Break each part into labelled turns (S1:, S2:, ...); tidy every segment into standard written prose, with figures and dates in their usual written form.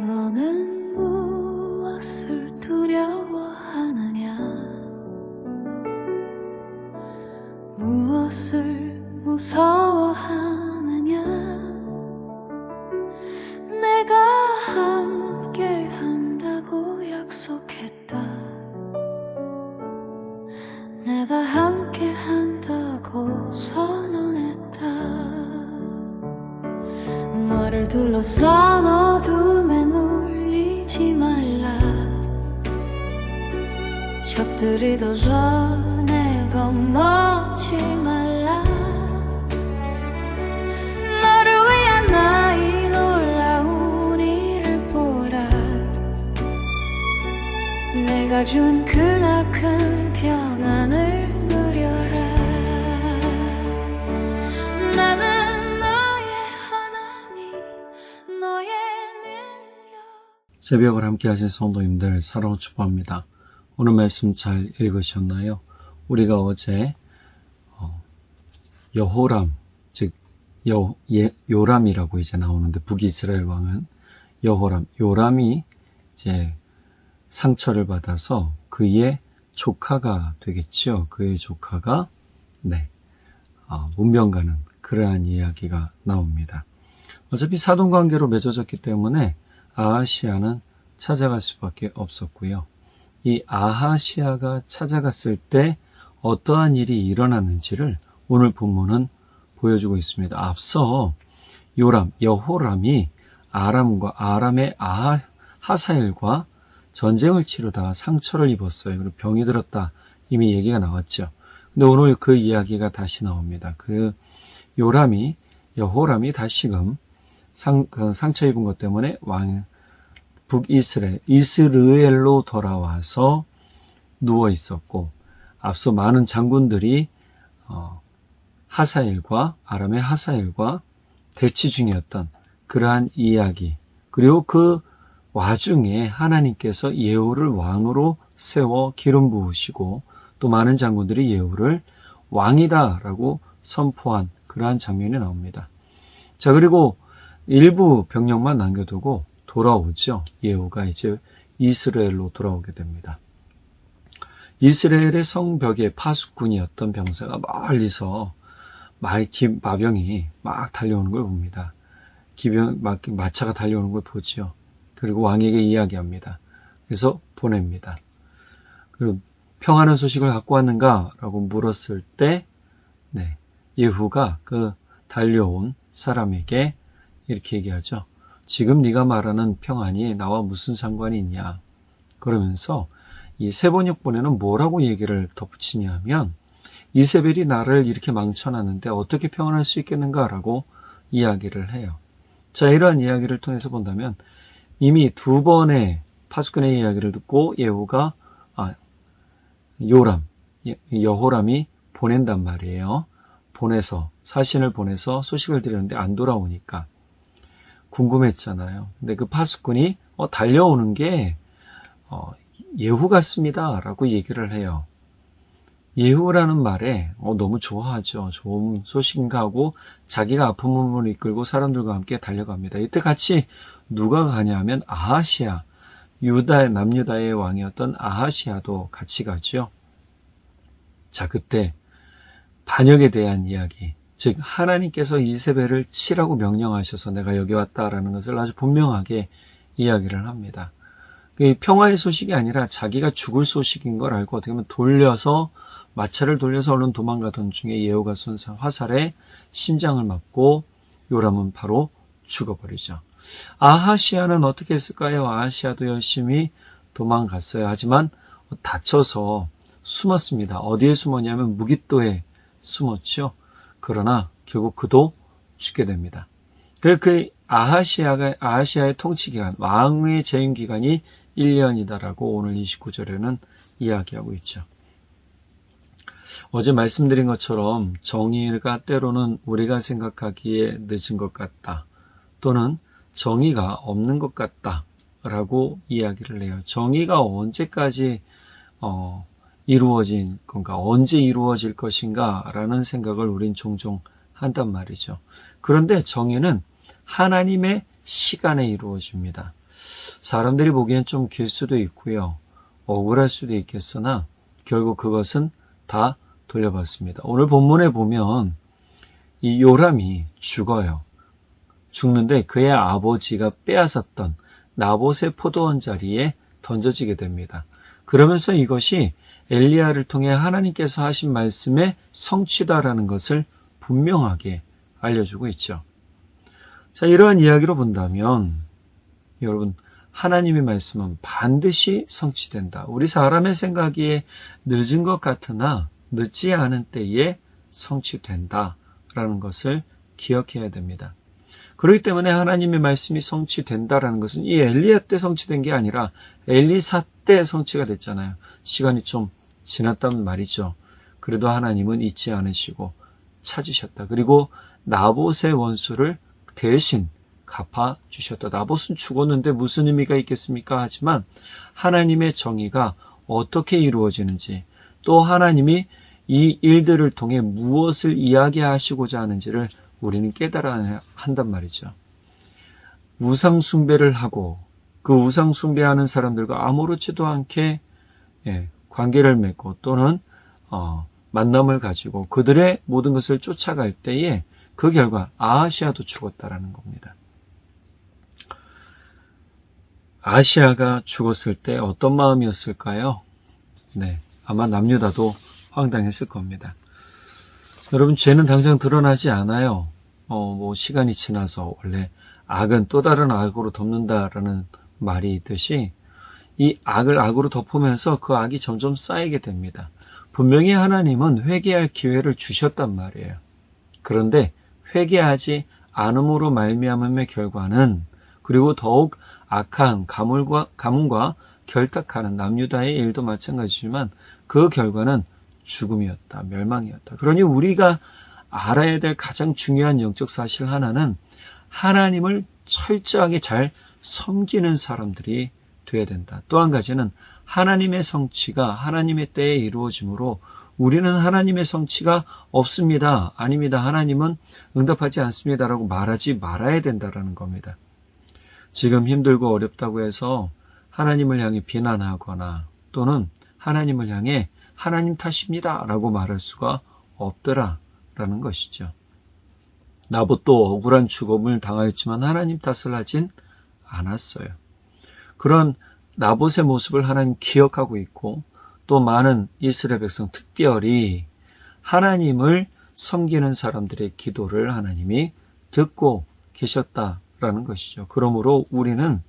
S1: 너는 무엇을 두려워하느냐? 무엇을 무서워하느냐? 내가 함께 한다고 약속했다. 내가 함께 한다고 선언했다. 너를 둘러싼 어둠에 물리지 말라. 적들이도 전에 겁먹지 말라. 너를 위한 나의 놀라운 일을 보라. 내가 준 크나큰 평안을 누려라. 나는 너의 하나님, 너의 능력.
S2: 새벽을 함께 하신 성도님들 사랑으로 축복합니다. 오늘 말씀 잘 읽으셨나요? 우리가 어제 여호람, 즉 요람이라고 이제 나오는데, 북이스라엘 왕은 여호람, 요람이 이제 상처를 받아서 그의 조카가 되겠죠. 그의 조카가 문명 가는 그러한 이야기가 나옵니다. 어차피 사돈관계로 맺어졌기 때문에 아하시아는 찾아갈 수밖에 없었고요. 이 아하시아가 찾아갔을 때 어떠한 일이 일어났는지를 오늘 본문은 보여주고 있습니다. 앞서 여호람이 아람의 하사엘과 전쟁을 치르다 상처를 입었어요. 그리고 병이 들었다. 이미 얘기가 나왔죠. 근데 오늘 그 이야기가 다시 나옵니다. 여호람이 다시금 상처 입은 것 때문에 이스라엘로 돌아와서 누워 있었고, 앞서 많은 장군들이 아람의 하사엘과 대치 중이었던 그러한 이야기, 그리고 그 와중에 하나님께서 예후를 왕으로 세워 기름 부으시고 또 많은 장군들이 예후를 왕이다라고 선포한 그러한 장면이 나옵니다. 자, 그리고 일부 병력만 남겨두고 돌아오죠. 예후가 이제 이스라엘로 돌아오게 됩니다. 이스라엘의 성벽에 파수꾼이었던 병사가 멀리서 마병이 막 달려오는 걸 봅니다. 마차가 달려오는 걸 보지요. 그리고 왕에게 이야기합니다. 그래서 보냅니다. 그리고 평안한 소식을 갖고 왔는가? 라고 물었을 때, 예후가 그 달려온 사람에게 이렇게 얘기하죠. 지금 네가 말하는 평안이 나와 무슨 상관이 있냐? 그러면서 이 세번역본에는 뭐라고 얘기를 덧붙이냐 하면, 이세벨이 나를 이렇게 망쳐놨는데 어떻게 평안할 수 있겠는가라고 이야기를 해요. 자, 이러한 이야기를 통해서 본다면 이미 두 번의 파수꾼의 이야기를 듣고 예후가 여호람이 보낸단 말이에요. 사신을 보내서 소식을 드렸는데 안 돌아오니까 궁금했잖아요. 근데 그 파수꾼이 달려오는 게 예후 같습니다 라고 얘기를 해요. 예후라는 말에 너무 좋아하죠. 좋은 소식인가 하고 자기가 아픈 몸을 이끌고 사람들과 함께 달려갑니다. 이때 같이 누가 가냐 면 아하시아, 남유다의 왕이었던 아하시아도 같이 가죠. 자, 그때 반역에 대한 이야기, 즉 하나님께서 이세벨을 치라고 명령하셔서 내가 여기 왔다라는 것을 아주 분명하게 이야기를 합니다. 평화의 소식이 아니라 자기가 죽을 소식인 걸 알고 어떻게 보면 마차를 돌려서 얼른 도망가던 중에 예후가 쏜 화살에 심장을 맞고 요람은 바로 죽어버리죠. 아하시아는 어떻게 했을까요? 아하시아도 열심히 도망갔어요. 하지만 다쳐서 숨었습니다. 어디에 숨었냐면 무깃도에 숨었죠. 그러나 결국 그도 죽게 됩니다. 그 아하시아의 통치기간, 왕의 재임기간이 1년이다라고 오늘 29절에는 이야기하고 있죠. 어제 말씀드린 것처럼 정의가 때로는 우리가 생각하기에 늦은 것 같다. 또는 정의가 없는 것 같다. 라고 이야기를 해요. 정의가 언제까지 이루어진 건가? 언제 이루어질 것인가? 라는 생각을 우린 종종 한단 말이죠. 그런데 정의는 하나님의 시간에 이루어집니다. 사람들이 보기엔 좀 길 수도 있고요. 억울할 수도 있겠으나 결국 그것은 다 돌려받습니다. 오늘 본문에 보면 이 요람이 죽어요. 죽는데 그의 아버지가 빼앗았던 나봇의 포도원 자리에 던져지게 됩니다. 그러면서 이것이 엘리야를 통해 하나님께서 하신 말씀의 성취다라는 것을 분명하게 알려주고 있죠. 자, 이러한 이야기로 본다면 여러분, 하나님의 말씀은 반드시 성취된다. 우리 사람의 생각이 늦은 것 같으나 늦지 않은 때에 성취된다라는 것을 기억해야 됩니다. 그렇기 때문에 하나님의 말씀이 성취된다라는 것은 이 엘리야 때 성취된 게 아니라 엘리사 때 성취가 됐잖아요. 시간이 좀 지났단 말이죠. 그래도 하나님은 잊지 않으시고 찾으셨다. 그리고 나봇의 원수를 대신 갚아주셨다. 나봇은 죽었는데 무슨 의미가 있겠습니까? 하지만 하나님의 정의가 어떻게 이루어지는지, 또 하나님이 이 일들을 통해 무엇을 이야기하시고자 하는지를 우리는 깨달아야 한단 말이죠. 우상 숭배를 하고 그 우상 숭배하는 사람들과 아무렇지도 않게 관계를 맺고 또는 만남을 가지고 그들의 모든 것을 쫓아갈 때에 그 결과 아하시아도 죽었다라는 겁니다. 아하시아가 죽었을 때 어떤 마음이었을까요? 네, 아마 남유다도 황당했을 겁니다. 여러분, 죄는 당장 드러나지 않아요. 시간이 지나서 원래 악은 또 다른 악으로 덮는다라는 말이 있듯이 이 악을 악으로 덮으면서 그 악이 점점 쌓이게 됩니다. 분명히 하나님은 회개할 기회를 주셨단 말이에요. 그런데 회개하지 않음으로 말미암음의 결과는, 그리고 더욱 악한 가문과 결탁하는 남유다의 일도 마찬가지지만 그 결과는 죽음이었다, 멸망이었다. 그러니 우리가 알아야 될 가장 중요한 영적 사실 하나는 하나님을 철저하게 잘 섬기는 사람들이 되어야 된다. 또 한 가지는 하나님의 성취가 하나님의 때에 이루어지므로 우리는 하나님의 성취가 없습니다, 아닙니다, 하나님은 응답하지 않습니다라고 말하지 말아야 된다라는 겁니다. 지금 힘들고 어렵다고 해서 하나님을 향해 비난하거나 또는 하나님을 향해 하나님 탓입니다 라고 말할 수가 없더라라는 것이죠. 나봇도 억울한 죽음을 당하였지만 하나님 탓을 하진 않았어요. 그런 나봇의 모습을 하나님 기억하고 있고, 또 많은 이스라엘 백성, 특별히 하나님을 섬기는 사람들의 기도를 하나님이 듣고 계셨다라는 것이죠. 그러므로 우리는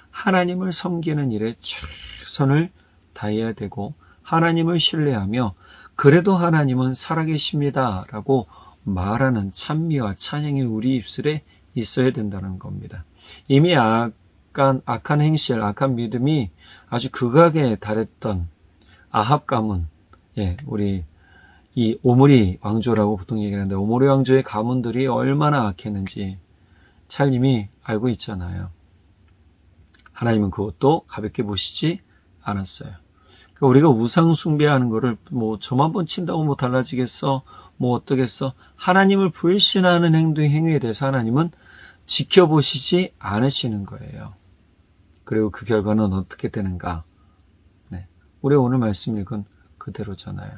S2: 하나님을 섬기는 일에 최선을 다해야 되고 하나님을 신뢰하며 그래도 하나님은 살아계십니다 라고 말하는 찬미와 찬양이 우리 입술에 있어야 된다는 겁니다. 이미 악한 행실, 악한 믿음이 아주 극악에 달했던 아합 가문, 우리 이 오므리 왕조라고 보통 얘기하는데 오므리 왕조의 가문들이 얼마나 악했는지 찰님이 알고 있잖아요. 하나님은 그것도 가볍게 보시지 않았어요. 그러니까 우리가 우상 숭배하는 거를 저만 번 친다고 달라지겠어? 어떠겠어? 하나님을 불신하는 행위에 대해서 하나님은 지켜보시지 않으시는 거예요. 그리고 그 결과는 어떻게 되는가? 우리 오늘 말씀 읽은 그대로잖아요.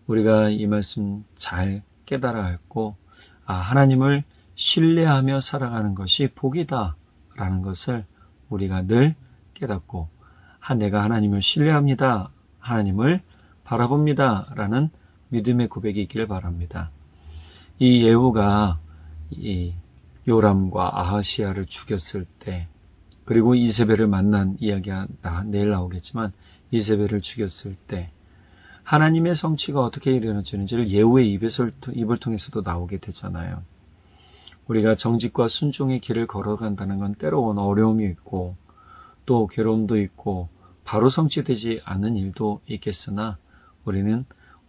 S2: 우리가 이 말씀 잘 깨달아 알고 하나님을 신뢰하며 살아가는 것이 복이다라는 것을 우리가 늘 깨닫고 내가 하나님을 신뢰합니다, 하나님을 바라봅니다 라는 믿음의 고백이 있기를 바랍니다. 이 예후가 이 요람과 아하시아를 죽였을 때, 그리고 이세벨을 만난 이야기가 내일 나오겠지만 이세벨을 죽였을 때 하나님의 성취가 어떻게 이루어지는지를 예후의 입을 통해서도 나오게 되잖아요. 우리가 정직과 순종의 길을 걸어간다는 건 때로는 어려움이 있고 또 괴로움도 있고 바로 성취되지 않는 일도 있겠으나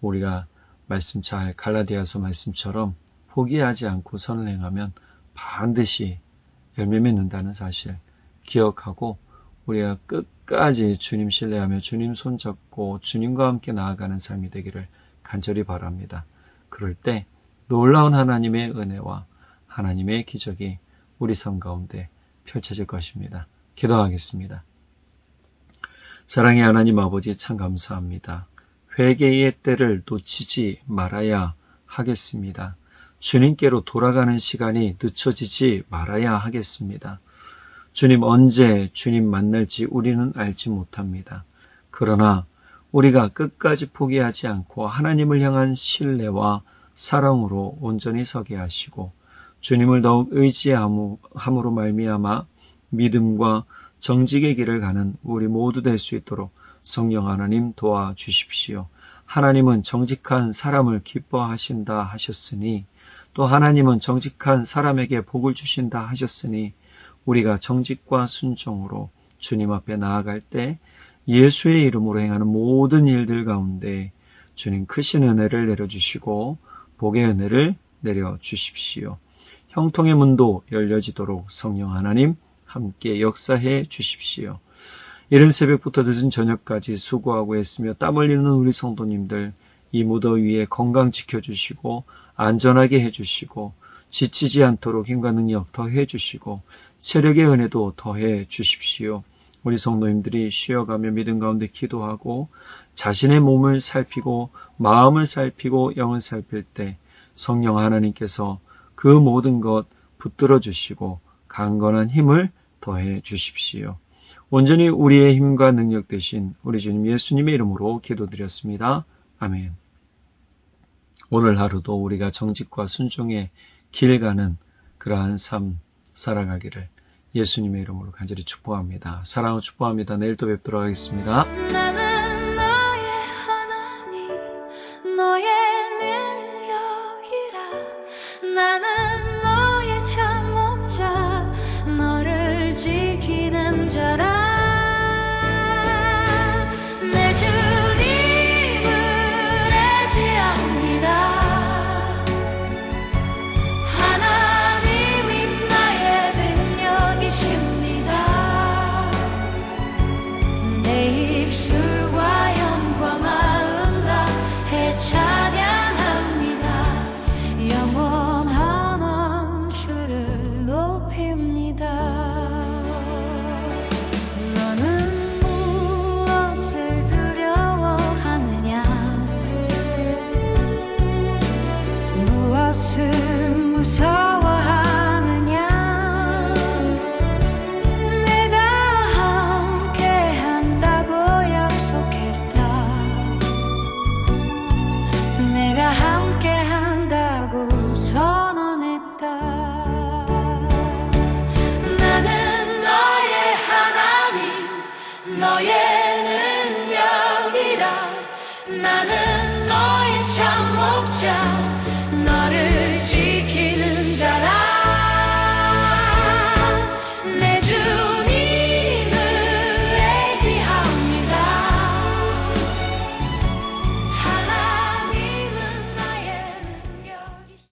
S2: 우리가 말씀 잘 갈라디아서 말씀처럼 포기하지 않고 선을 행하면 반드시 열매 맺는다는 사실 기억하고 우리가 끝까지 주님 신뢰하며 주님 손잡고 주님과 함께 나아가는 삶이 되기를 간절히 바랍니다. 그럴 때 놀라운 하나님의 은혜와 하나님의 기적이 우리 삶 가운데 펼쳐질 것입니다. 기도하겠습니다. 사랑의 하나님 아버지 참 감사합니다. 회개의 때를 놓치지 말아야 하겠습니다. 주님께로 돌아가는 시간이 늦춰지지 말아야 하겠습니다. 주님 언제 주님 만날지 우리는 알지 못합니다. 그러나 우리가 끝까지 포기하지 않고 하나님을 향한 신뢰와 사랑으로 온전히 서게 하시고 주님을 더욱 의지함으로 말미암아 믿음과 정직의 길을 가는 우리 모두 될 수 있도록 성령 하나님 도와주십시오. 하나님은 정직한 사람을 기뻐하신다 하셨으니 또 하나님은 정직한 사람에게 복을 주신다 하셨으니 우리가 정직과 순종으로 주님 앞에 나아갈 때 예수의 이름으로 행하는 모든 일들 가운데 주님 크신 은혜를 내려주시고 복의 은혜를 내려주십시오. 형통의 문도 열려지도록 성령 하나님 함께 역사해 주십시오. 이른 새벽부터 늦은 저녁까지 수고하고 애쓰며 땀 흘리는 우리 성도님들 이 무더위에 건강 지켜주시고 안전하게 해주시고 지치지 않도록 힘과 능력 더해 주시고 체력의 은혜도 더해 주십시오. 우리 성도님들이 쉬어가며 믿음 가운데 기도하고 자신의 몸을 살피고 마음을 살피고 영을 살필 때 성령 하나님께서 그 모든 것 붙들어 주시고 강건한 힘을 더해 주십시오. 온전히 우리의 힘과 능력 되신 우리 주님 예수님의 이름으로 기도드렸습니다. 아멘. 오늘 하루도 우리가 정직과 순종의 길 가는 그러한 삶 살아가기를 예수님의 이름으로 간절히 축복합니다. 사랑하고 축복합니다. 내일 또 뵙도록 하겠습니다.
S1: 나는 너의 하나님 너의 능력이라 나는 너의 참 목자 너를 지키는 자라 내 주님을 의지합니다. 하나님이 나의 능력이십니다. 내 입술과 영과 마음 다해 찬양합니다. 영원한 주를 높입니다. 너는 무엇을 두려워하느냐 무엇을 무서워하느냐 내가 함께한다고 약속했다. 내가 함께한다고 선언했다. 나는 너의 하나님 너의 능력이라 나는